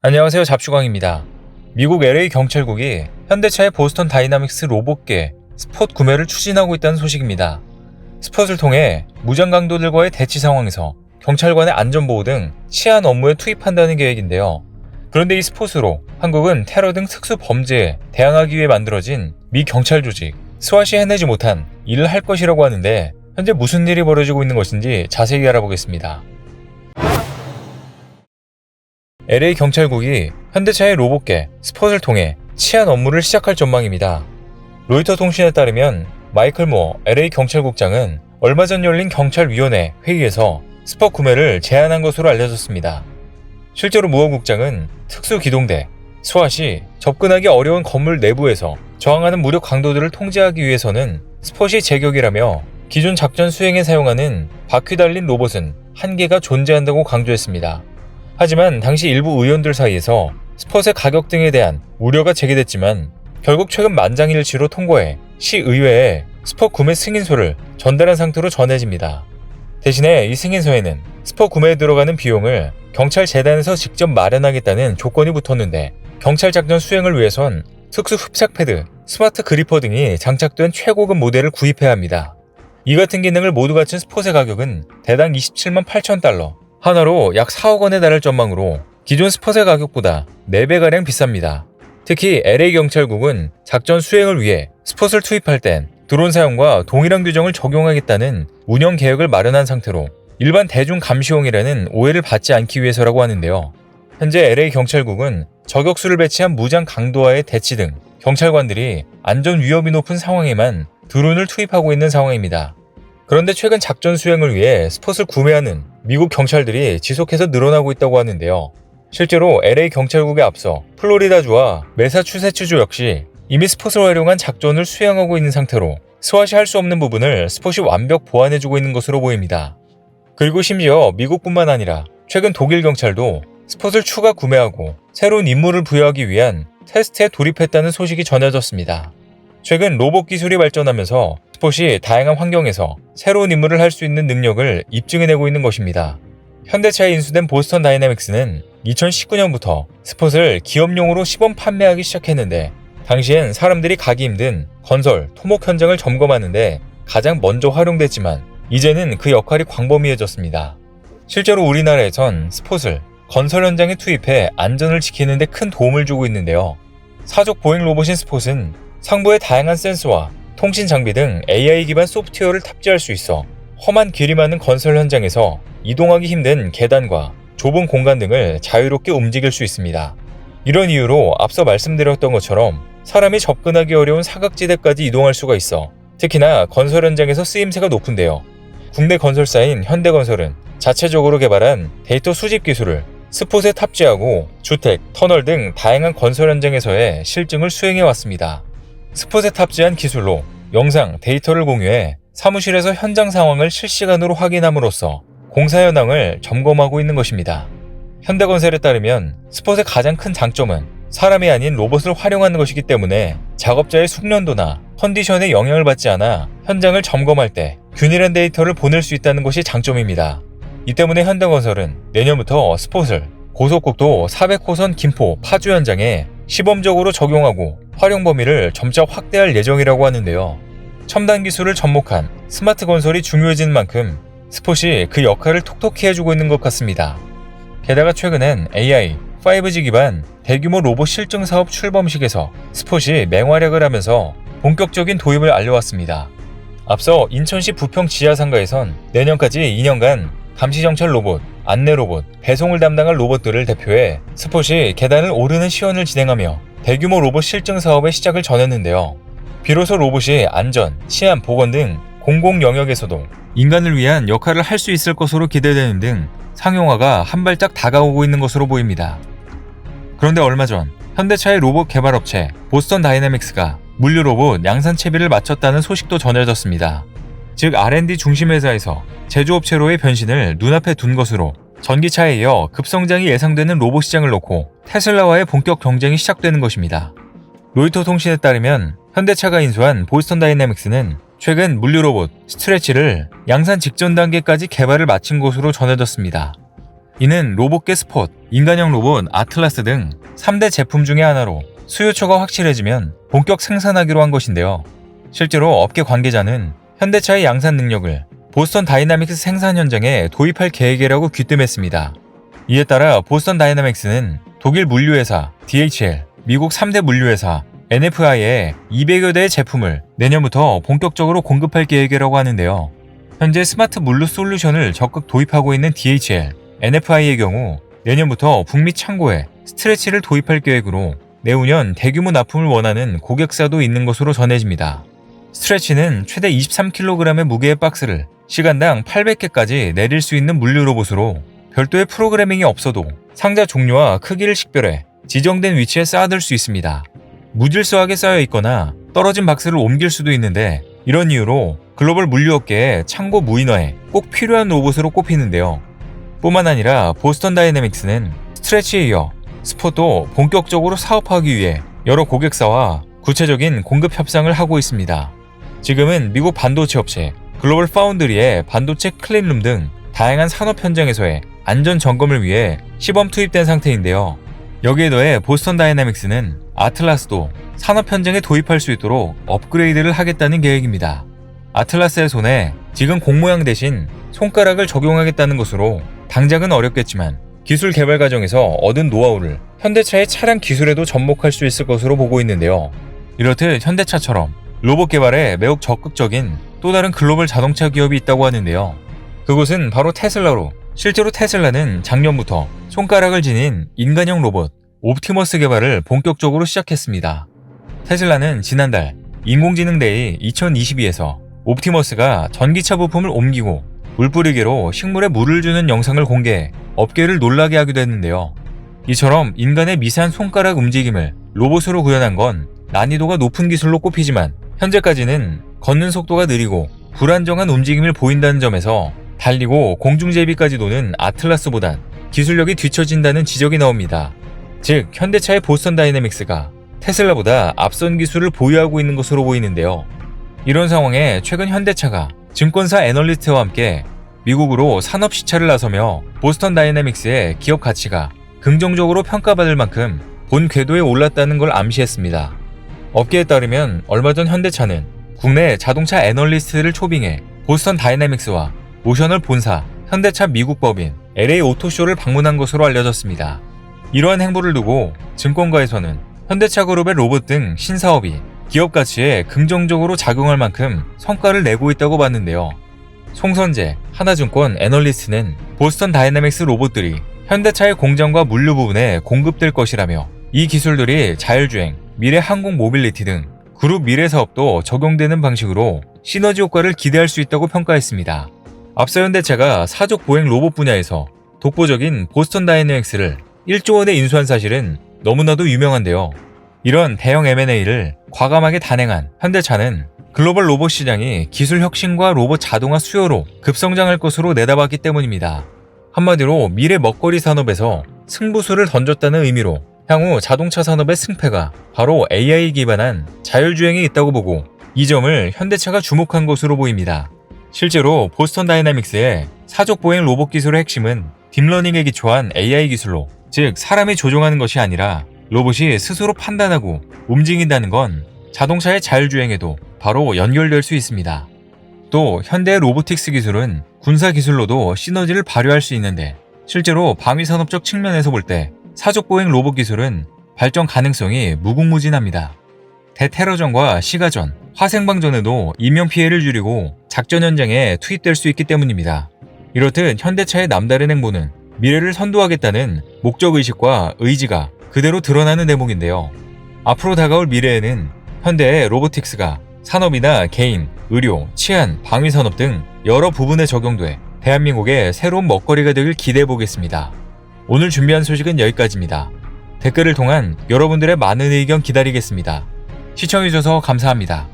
안녕하세요. 잡슈광입니다. 미국 LA 경찰국이 현대차의 보스턴 다이나믹스 로봇계 스폿 구매를 추진하고 있다는 소식입니다. 스폿을 통해 무장 강도들과의 대치 상황에서 경찰관의 안전보호 등 치안 업무에 투입한다는 계획인데요. 그런데 이 스폿으로 한국은 테러 등 특수 범죄에 대항하기 위해 만들어진 미 경찰 조직 스왓이 해내지 못한 일을 할 것이라고 하는데 현재 무슨 일이 벌어지고 있는 것인지 자세히 알아보겠습니다. LA 경찰국이 현대차의 로봇계 스폿을 통해 치안 업무를 시작할 전망입니다. 로이터 통신에 따르면 마이클 무어 LA 경찰국장은 얼마 전 열린 경찰위원회 회의에서 스폿 구매를 제안한 것으로 알려졌습니다. 실제로 무어 국장은 특수기동대, 스왓이 접근하기 어려운 건물 내부에서 저항하는 무력 강도들을 통제하기 위해서는 스폿이 제격이라며 기존 작전 수행에 사용하는 바퀴 달린 로봇은 한계가 존재한다고 강조했습니다. 하지만 당시 일부 의원들 사이에서 스폿의 가격 등에 대한 우려가 제기됐지만 결국 최근 만장일치로 통과해 시의회에 스폿 구매 승인서를 전달한 상태로 전해집니다. 대신에 이 승인서에는 스폿 구매에 들어가는 비용을 경찰재단에서 직접 마련하겠다는 조건이 붙었는데 경찰 작전 수행을 위해선 특수 흡착 패드, 스마트 그리퍼 등이 장착된 최고급 모델을 구입해야 합니다. 이 같은 기능을 모두 갖춘 스폿의 가격은 대당 27만 8천 달러, 하나로 약 4억 원에 달할 전망으로 기존 스폿의 가격보다 4배가량 비쌉니다. 특히 LA 경찰국은 작전 수행을 위해 스폿을 투입할 땐 드론 사용과 동일한 규정을 적용하겠다는 운영 계획을 마련한 상태로 일반 대중 감시용이라는 오해를 받지 않기 위해서라고 하는데요. 현재 LA 경찰국은 저격수를 배치한 무장 강도와의 대치 등 경찰관들이 안전 위협이 높은 상황에만 드론을 투입하고 있는 상황입니다. 그런데 최근 작전 수행을 위해 스폿을 구매하는 미국 경찰들이 지속해서 늘어나고 있다고 하는데요. 실제로 LA 경찰국에 앞서 플로리다주와 매사추세츠주 역시 이미 스폿을 활용한 작전을 수행하고 있는 상태로 스왓이 할 수 없는 부분을 스폿이 완벽 보완해주고 있는 것으로 보입니다. 그리고 심지어 미국뿐만 아니라 최근 독일 경찰도 스폿을 추가 구매하고 새로운 임무를 부여하기 위한 테스트에 돌입했다는 소식이 전해졌습니다. 최근 로봇 기술이 발전하면서 스폿이 다양한 환경에서 새로운 임무를 할 수 있는 능력을 입증해내고 있는 것입니다. 현대차에 인수된 보스턴 다이내믹스는 2019년부터 스폿을 기업용으로 시범 판매하기 시작했는데 당시엔 사람들이 가기 힘든 건설, 토목 현장을 점검하는데 가장 먼저 활용됐지만 이제는 그 역할이 광범위해졌습니다. 실제로 우리나라에선 스폿을 건설 현장에 투입해 안전을 지키는 데 큰 도움을 주고 있는데요. 사족 보행 로봇인 스폿은 상부에 다양한 센서와 통신 장비 등 AI 기반 소프트웨어를 탑재할 수 있어 험한 길이 많은 건설 현장에서 이동하기 힘든 계단과 좁은 공간 등을 자유롭게 움직일 수 있습니다. 이런 이유로 앞서 말씀드렸던 것처럼 사람이 접근하기 어려운 사각지대까지 이동할 수가 있어 특히나 건설 현장에서 쓰임새가 높은데요. 국내 건설사인 현대건설은 자체적으로 개발한 데이터 수집 기술을 스폿에 탑재하고 주택, 터널 등 다양한 건설 현장에서의 실증을 수행해왔습니다. 스폿에 탑재한 기술로 영상, 데이터를 공유해 사무실에서 현장 상황을 실시간으로 확인함으로써 공사 현황을 점검하고 있는 것입니다. 현대건설에 따르면 스폿의 가장 큰 장점은 사람이 아닌 로봇을 활용하는 것이기 때문에 작업자의 숙련도나 컨디션에 영향을 받지 않아 현장을 점검할 때 균일한 데이터를 보낼 수 있다는 것이 장점입니다. 이 때문에 현대건설은 내년부터 스폿을 고속국도 400호선 김포, 파주 현장에 시범적으로 적용하고 활용 범위를 점차 확대할 예정이라고 하는데요. 첨단 기술을 접목한 스마트 건설이 중요해진 만큼 스폿이 그 역할을 톡톡히 해주고 있는 것 같습니다. 게다가 최근엔 AI, 5G 기반 대규모 로봇 실증 사업 출범식에서 스폿이 맹활약을 하면서 본격적인 도입을 알려왔습니다. 앞서 인천시 부평 지하상가에선 내년까지 2년간 감시정찰 로봇, 안내 로봇, 배송을 담당할 로봇들을 대표해 스폿이 계단을 오르는 시연을 진행하며 대규모 로봇 실증 사업의 시작을 전했는데요. 비로소 로봇이 안전, 치안, 보건 등 공공 영역에서도 인간을 위한 역할을 할 수 있을 것으로 기대되는 등 상용화가 한 발짝 다가오고 있는 것으로 보입니다. 그런데 얼마 전 현대차의 로봇 개발업체 보스턴 다이내믹스가 물류 로봇 양산 채비를 마쳤다는 소식도 전해졌습니다. 즉 R&D 중심 회사에서 제조업체로의 변신을 눈앞에 둔 것으로 전기차에 이어 급성장이 예상되는 로봇 시장을 놓고 테슬라와의 본격 경쟁이 시작되는 것입니다. 로이터 통신에 따르면 현대차가 인수한 보스턴 다이내믹스는 최근 물류 로봇 스트레치를 양산 직전 단계까지 개발을 마친 것으로 전해졌습니다. 이는 로봇계 스폿, 인간형 로봇 아틀라스 등 3대 제품 중의 하나로 수요처가 확실해지면 본격 생산하기로 한 것인데요. 실제로 업계 관계자는 현대차의 양산 능력을 보스턴 다이나믹스 생산 현장에 도입할 계획이라고 귀뜸했습니다. 이에 따라 보스턴 다이나믹스는 독일 물류회사 DHL, 미국 3대 물류회사 NFI에 200여 대의 제품을 내년부터 본격적으로 공급할 계획이라고 하는데요. 현재 스마트 물류 솔루션을 적극 도입하고 있는 DHL, NFI의 경우 내년부터 북미 창고에 스트레치를 도입할 계획으로 내후년 대규모 납품을 원하는 고객사도 있는 것으로 전해집니다. 스트레치는 최대 23kg의 무게의 박스를 시간당 800개까지 내릴 수 있는 물류 로봇으로 별도의 프로그래밍이 없어도 상자 종류와 크기를 식별해 지정된 위치에 쌓아둘 수 있습니다. 무질서하게 쌓여 있거나 떨어진 박스를 옮길 수도 있는데 이런 이유로 글로벌 물류업계의 창고 무인화에 꼭 필요한 로봇으로 꼽히는데요. 뿐만 아니라 보스턴 다이내믹스는 스트레치에 이어 스폿도 본격적으로 사업하기 위해 여러 고객사와 구체적인 공급 협상을 하고 있습니다. 지금은 미국 반도체 업체 글로벌 파운드리의 반도체 클린룸 등 다양한 산업 현장에서의 안전 점검을 위해 시범 투입된 상태인데요. 여기에 더해 보스턴 다이내믹스는 아틀라스도 산업 현장에 도입할 수 있도록 업그레이드를 하겠다는 계획입니다. 아틀라스의 손에 지금 공 모양 대신 손가락을 적용하겠다는 것으로 당장은 어렵겠지만 기술 개발 과정에서 얻은 노하우를 현대차의 차량 기술에도 접목할 수 있을 것으로 보고 있는데요. 이렇듯 현대차처럼 로봇 개발에 매우 적극적인 또 다른 글로벌 자동차 기업이 있다고 하는데요. 그곳은 바로 테슬라로 실제로 테슬라는 작년부터 손가락을 지닌 인간형 로봇 옵티머스 개발을 본격적으로 시작했습니다. 테슬라는 지난달 인공지능 데이 2022에서 옵티머스가 전기차 부품을 옮기고 물뿌리개로 식물에 물을 주는 영상을 공개해 업계를 놀라게 하기도 했는데요. 이처럼 인간의 미세한 손가락 움직임을 로봇으로 구현한 건 난이도가 높은 기술로 꼽히지만 현재까지는 걷는 속도가 느리고 불안정한 움직임을 보인다는 점에서 달리고 공중제비까지 도는 아틀라스보단 기술력이 뒤처진다는 지적이 나옵니다. 즉 현대차의 보스턴 다이내믹스가 테슬라보다 앞선 기술을 보유하고 있는 것으로 보이는데요. 이런 상황에 최근 현대차가 증권사 애널리스트와 함께 미국으로 산업 시차를 나서며 보스턴 다이내믹스의 기업 가치가 긍정적으로 평가받을 만큼 본 궤도에 올랐다는 걸 암시했습니다. 업계에 따르면 얼마 전 현대차는 국내 자동차 애널리스트를 초빙해 보스턴 다이내믹스와 모셔널 본사, 현대차 미국 법인 LA 오토쇼를 방문한 것으로 알려졌습니다. 이러한 행보를 두고 증권가에서는 현대차 그룹의 로봇 등 신사업이 기업 가치에 긍정적으로 작용할 만큼 성과를 내고 있다고 봤는데요. 송선재, 하나증권 애널리스트는 보스턴 다이내믹스 로봇들이 현대차의 공장과 물류 부분에 공급될 것이라며 이 기술들이 자율주행, 미래 항공 모빌리티 등 그룹 미래 사업도 적용되는 방식으로 시너지 효과를 기대할 수 있다고 평가했습니다. 앞서 현대차가 사족 보행 로봇 분야에서 독보적인 보스턴 다이내믹스를 1조 원에 인수한 사실은 너무나도 유명한데요. 이런 대형 M&A를 과감하게 단행한 현대차는 글로벌 로봇 시장이 기술 혁신과 로봇 자동화 수요로 급성장할 것으로 내다봤기 때문입니다. 한마디로 미래 먹거리 산업에서 승부수를 던졌다는 의미로 향후 자동차 산업의 승패가 바로 AI 기반한 자율주행에 있다고 보고 이 점을 현대차가 주목한 것으로 보입니다. 실제로 보스턴 다이내믹스의 사족보행 로봇 기술의 핵심은 딥러닝에 기초한 AI 기술로, 즉 사람이 조종하는 것이 아니라 로봇이 스스로 판단하고 움직인다는 건 자동차의 자율주행에도 바로 연결될 수 있습니다. 또 현대의 로보틱스 기술은 군사 기술로도 시너지를 발휘할 수 있는데 실제로 방위산업적 측면에서 볼 때 사족보행 로봇 기술은 발전 가능성이 무궁무진합니다. 대테러전과 시가전, 화생방전에도 인명피해를 줄이고 작전 현장에 투입될 수 있기 때문입니다. 이렇듯 현대차의 남다른 행보는 미래를 선도하겠다는 목적의식과 의지가 그대로 드러나는 대목인데요. 앞으로 다가올 미래에는 현대의 로보틱스가 산업이나 개인, 의료, 치안, 방위산업 등 여러 부분에 적용돼 대한민국의 새로운 먹거리가 되길 기대해보겠습니다. 오늘 준비한 소식은 여기까지입니다. 댓글을 통한 여러분들의 많은 의견 기다리겠습니다. 시청해주셔서 감사합니다.